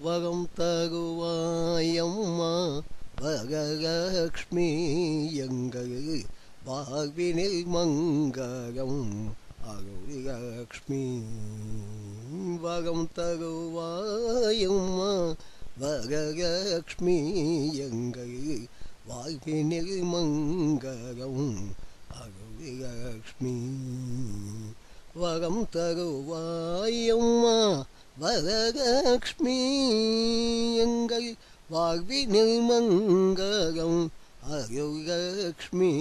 வகம் தகுவாயம்மா வகலக்ஷ்மி எங்கள் வாழ்வினில் மங்களம் அருள்லக்ஷ்மி. வகம் தகுவாயம்மா வகலக்ஷ்மி எங்கள் வாழ்வினில் மங்களம் அருள்லக்ஷ்மி. வரம் தருவாயம்மா வரலக்ஷ்மி எங்கள் வாழ்வினில் மங்களம் அருள்லக்ஷ்மி.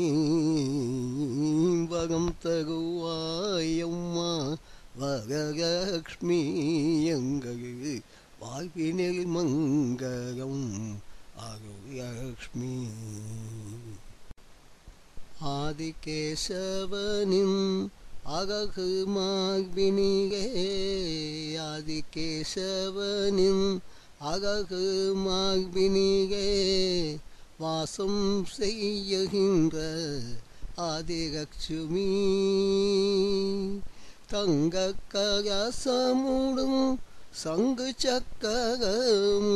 வரம் தருவாயம்மா வரலக்ஷ்மி எங்கள் வாழ்வினில் மங்களம் அருள்லக்ஷ்மி. ஆதிகேசவனின் அழகு மார்பினிலே ஆதிகேசவனின் அழகு மார்பினிலே வாசம் செய்யுகின்ற ஆதிலட்சுமி. தங்க கலசமுடும் சங்கு சக்கரமும்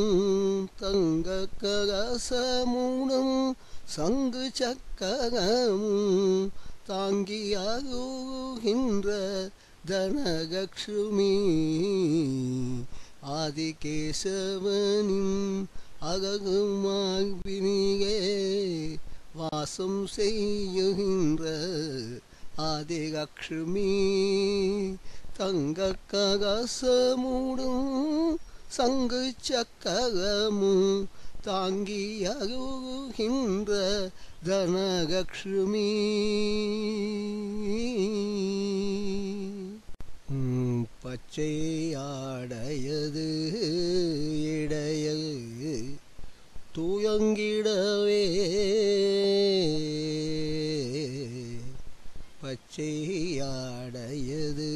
தங்க கலசமுடும் சங்கு சக்கரமும் தாங்கி அருகின்ற தனலக்ஷ்மி. ஆதிகேசவனின் அழகு மார்பினிலே வாசம் செய்யுகின்ற ஆதிலக்ஷ்மி. தங்க கலசமுடும் சங்கு சக்கரமும் தாங்கி அருகின்ற தனலக்ஷ்மி. பச்சை ஆடையது இடையல் தூயங்கிடவே பச்சை ஆடையது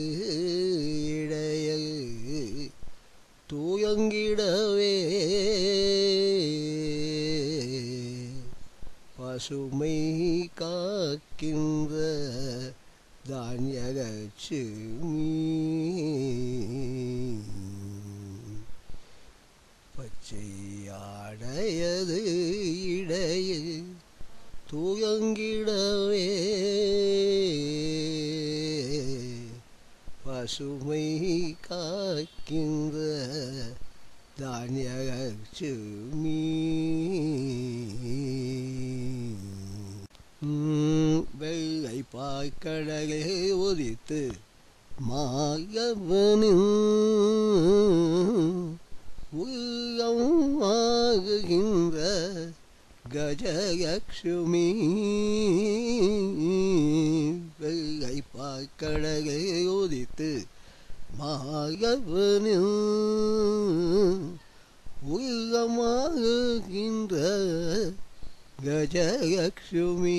இடையல் தூயங்கிடவே பசுமை காக்கின்ற தானியலட்சுமி. பச்சை ஆடையது இடையில் தூயங்கிடவே பசுமை காக்கின்ற தானியலட்சுமி. வெள்ளை பாய்க்கடலே உதித்து மாயவனின் உள்ளம் ஆகுகின்ற கஜலக்ஷ்மி. வெள்ளை பாய்க்கடலே உதித்து மாயவனின் உள்ளமாகுகின்ற கஜலக்ஷ்மி.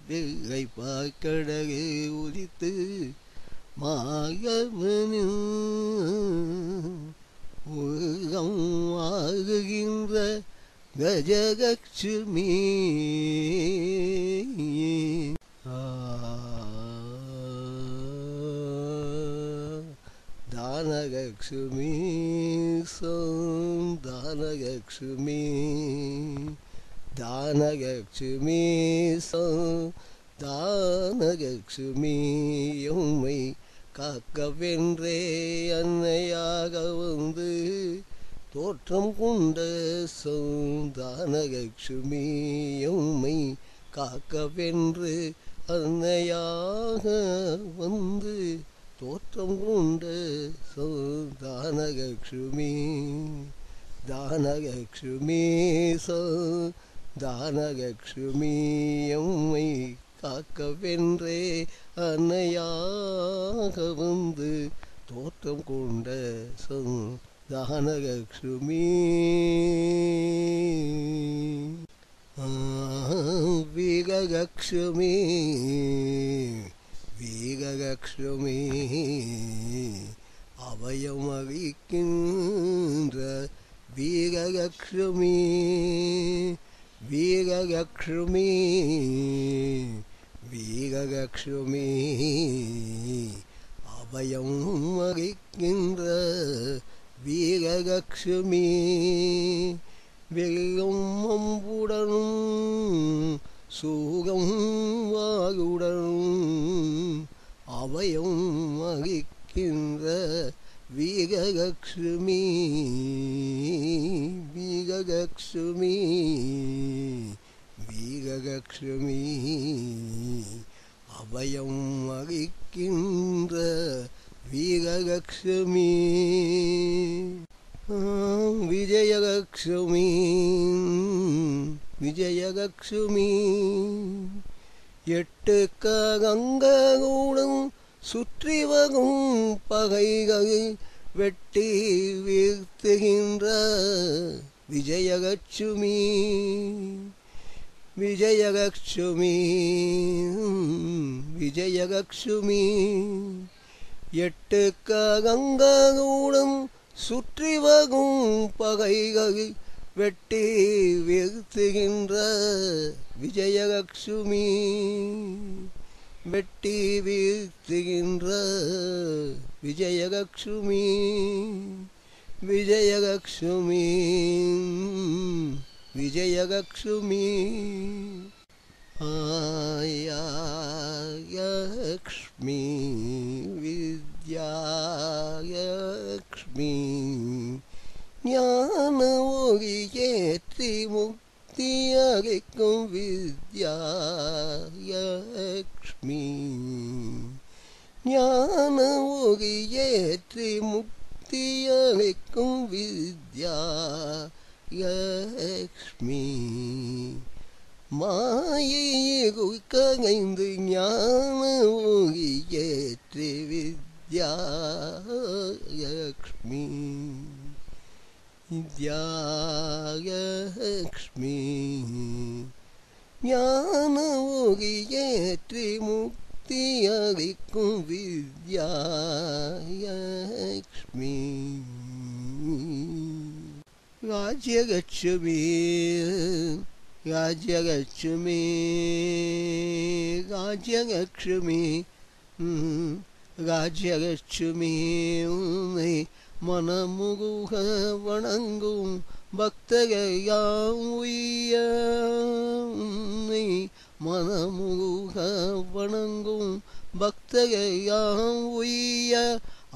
வெள்ளை பாய்க்கடலே உதித்து மாயவனின் உள்ளம் ஆகுகின்ற கஜலக்ஷ்மி. தானலக்ஷ்மி தானலக்ஷ்மி தானலக்ஷ்மி தானலக்ஷ்மி உம்மை காக்கவென்றே அன்னையாக வந்து தோற்றம் கொண்ட தானலக்ஷ்மி உம்மை காக்கவென்று அன்னையாக வந்து தோற்றம் கொண்ட தானலக்ஷ்மி. தானலக்ஷ்மி தானலக்ஷ்மி உம்மை காக்கவென்றே அன்னையாக வந்து தோற்றம் கொண்ட தானலக்ஷ்மி. வீரலக்ஷ்மி வீரலக்ஷ்மி அபயமளிக்கின்ற வீரலக்ஷ்மி. வீரலக்ஷ்மி வீரலக்ஷ்மி அபயம் அளிக்கின்ற வீரலக்ஷ்மி வெல்லும் அம்புடனும் சூகம் வாயுடனும் அபயம் அளிக்கின்ற வீரலக்ஷ்மி வீரலக்ஷ்மி வீரலக்ஷ்மி அபயம் அளிக்கின்ற வீரலக்ஷ்மி விஜயலக்ஷ்மி விஜயலக்ஷ்மி எட்டு கரங்களுடன் சுற்றி வரும் பகைகளை வெட்டி வீழ்த்துகின்ற விஜயலக்ஷ்மி விஜயலக்ஷ்மி விஜயலக்ஷ்மி எட்டு கரங்களுடன் சுற்றி வரும் பகைகளை வெட்டி வீழ்த்துகின்ற விஜயலக்ஷ்மி வெட்டி வீழ்த்துகின்ற விஜயலக்ஷ்மி விஜயலக்ஷ்மி விஜயலக்ஷ்மி ஆயலக்ஷ்மி வித்யாலக்ஷ்மி ஞான ஒளியேற்றி முக்தி அளிக்கும் வித்யாலக்ஷ்மி ஞான ஒளியேற்றி முக்தி அளிக்கும் வித்யாலக்ஷ்மி மாயையில் கலைந்து ஞான ஒளியேற்றி வித்யாலக்ஷ்மி வித்யாலக்ஷ்மி ஞான ஒளியேற்றி முக்தி அளிக்கும் வித்யாலக்ஷ்மி ராஜ்யலக்ஷ்மி ராஜ்யலக்ஷ்மி ராஜ்யலக்ஷ்மி ராஜ்யலக்ஷ்மி உன்னை மனமுருக வணங்கும் பக்தரையாம் உய்ய உன்னை மனமுருக வணங்கும் பக்தரையாம் உய்ய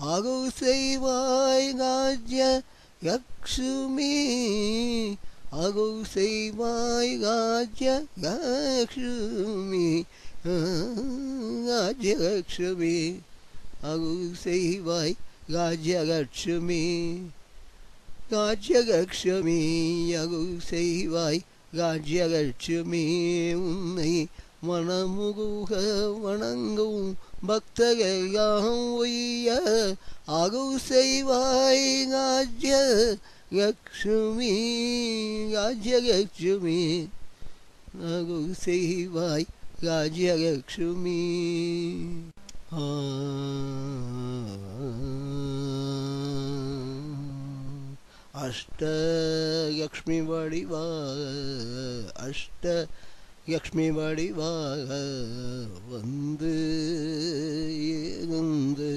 அருள் செய்வாய் ராஜ்ய லக்ஷ்மி அருள் செய்வாய் ராஜ்ய லக்ஷ்மி ராஜ்யலக்ஷ்மி அருள் செய்வாய் ராஜ்யலக்ஷ்மி ராஜ்யலக்ஷ்மி அருள் செய்வாய் ராஜ்யலக்ஷ்மி உன்னை மனமுருக வணங்கும் பக்தரெல்லாம் உய்ய அருள் செய்வாய் ராஜ்யலக்ஷ்மி ராஜ்யலக்ஷ்மி அருள் செய்வாய் ராஜ்யலக்ஷ்மி அஷ்டலக்ஷ்மி வடிவாக அஷ்டலக்ஷ்மி வடிவாக வந்து இருந்து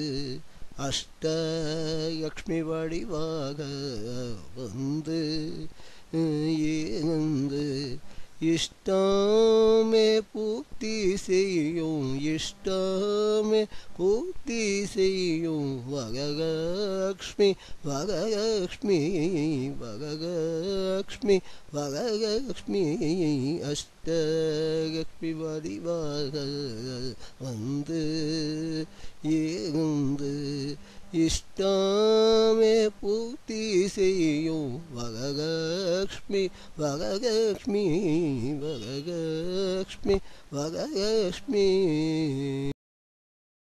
அஷ்டலக்ஷ்மி வடிவாக வந்து இருந்து இஷ்டமே பூர்த்தி செய்யும் இஷ்டமே பூர்த்தி செய்யும் வரலக்ஷ்மி வரலக்ஷ்மி வரலக்ஷ்மி வரலக்ஷ்மி அஷ்டலக்ஷ்மி வடிவாக வந்து இருந்து இஷ்டமே பூர்த்தி செய்யும் வரலக்ஷ்மி வரலக்ஷ்மி வரலக்ஷ்மி வரலக்ஷ்மி